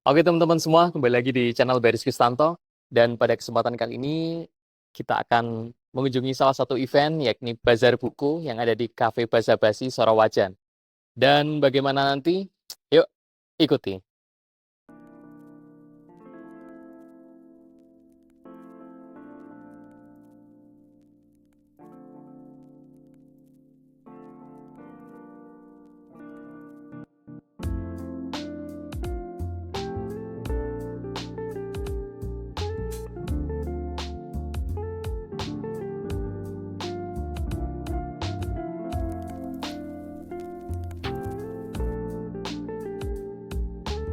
Oke teman-teman semua, kembali lagi di channel Baris Kristanto. Dan pada kesempatan kali ini, kita akan mengunjungi salah satu event, yakni Bazar Buku yang ada di Cafe Basa-Basi Sorowajan. Dan bagaimana nanti? Yuk, ikuti.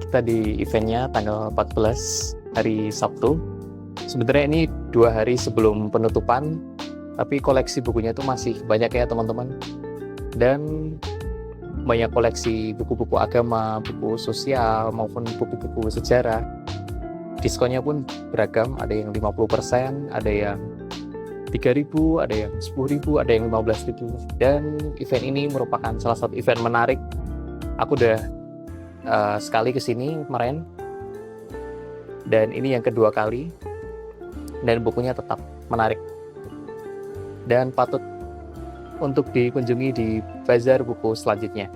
Kita di eventnya tanggal 14 hari Sabtu. Sebenarnya ini 2 hari sebelum penutupan, tapi koleksi bukunya itu masih banyak ya teman-teman. Dan banyak koleksi buku-buku agama, buku sosial, maupun buku-buku sejarah. Diskonnya pun beragam, ada yang 50%, ada yang 3.000, ada yang 10.000, ada yang 15.000. Dan event ini merupakan salah satu event menarik. Aku udah sekali kesini kemarin, dan ini yang kedua kali, dan bukunya tetap menarik dan patut untuk dikunjungi di bazar buku selanjutnya.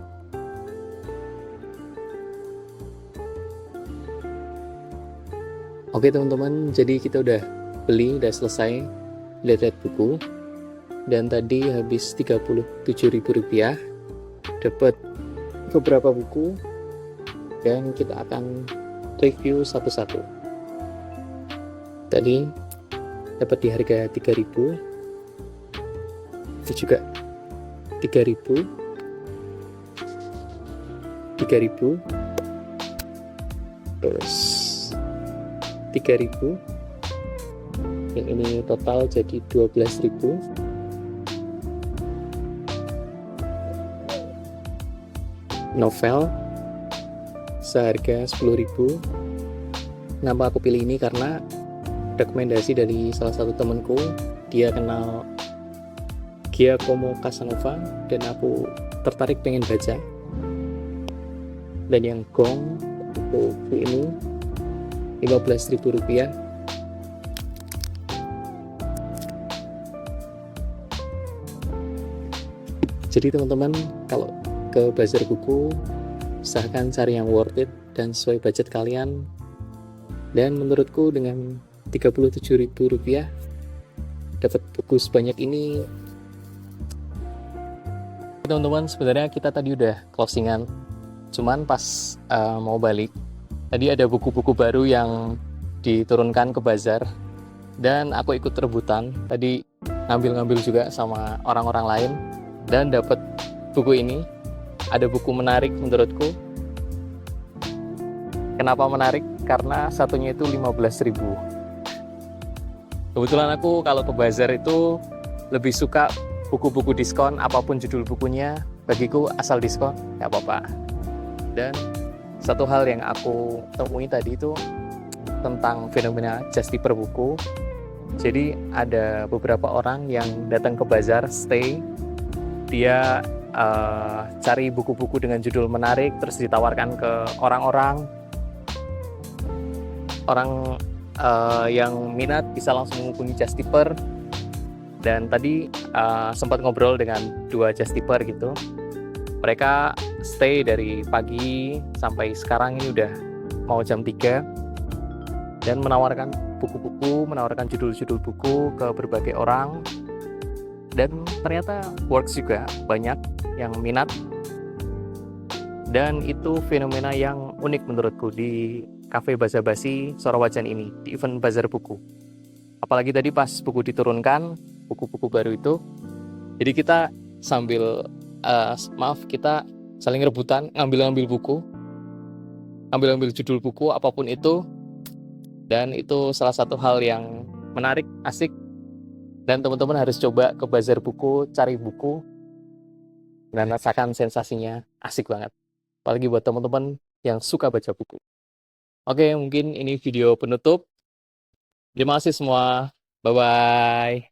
Oke teman-teman, jadi kita udah beli, udah selesai lihat buku, dan tadi habis Rp37.000, dapat beberapa buku, dan kita akan review satu-satu. Tadi dapat di harga 3.000, itu juga 3.000, 3.000, terus 3.000, yang ini total jadi 12.000. Novel seharga 10.000. Kenapa aku pilih ini? Karena rekomendasi dari salah satu temanku, dia kenal Giacomo Casanova dan aku tertarik pengen baca. Dan yang Gong buku ini Rp15.000. Jadi teman-teman, kalau ke bazar buku, usahakan cari yang worth it dan sesuai budget kalian. Dan menurutku dengan Rp37.000 dapat buku sebanyak ini. Teman-teman, sebenarnya kita tadi udah closingan, cuman pas mau balik, tadi ada buku-buku baru yang diturunkan ke bazar, dan aku ikut rebutan. Tadi ngambil-ngambil juga sama orang-orang lain, dan dapat buku ini. Ada buku menarik menurutku. Kenapa menarik? Karena satunya itu 15.000. Kebetulan aku kalau ke bazar itu lebih suka buku-buku diskon, apapun judul bukunya, bagiku asal diskon, nggak apa-apa. Dan satu hal yang aku temui tadi itu tentang fenomena just tip per buku. Jadi ada beberapa orang yang datang ke bazar, stay, dia cari buku-buku dengan judul menarik, terus ditawarkan ke orang-orang yang minat bisa langsung menghubungi just tipper. Dan tadi sempat ngobrol dengan 2 just tipper gitu. Mereka stay dari pagi sampai sekarang, ini udah mau jam 3, dan menawarkan buku-buku, menawarkan judul-judul buku ke berbagai orang. Dan ternyata works juga, banyak yang minat. Dan itu fenomena yang unik menurutku di Cafe Basa-Basi Sorowajan ini, di event bazar buku. Apalagi tadi pas buku diturunkan, buku-buku baru itu, jadi kita sambil kita saling rebutan ngambil-ngambil buku, ngambil-ngambil judul buku apapun itu. Dan itu salah satu hal yang menarik, asik, dan teman-teman harus coba ke bazar buku, cari buku, dan rasakan sensasinya, asik banget. Apalagi buat teman-teman yang suka baca buku. Oke, mungkin ini video penutup. Terima kasih semua. Bye-bye.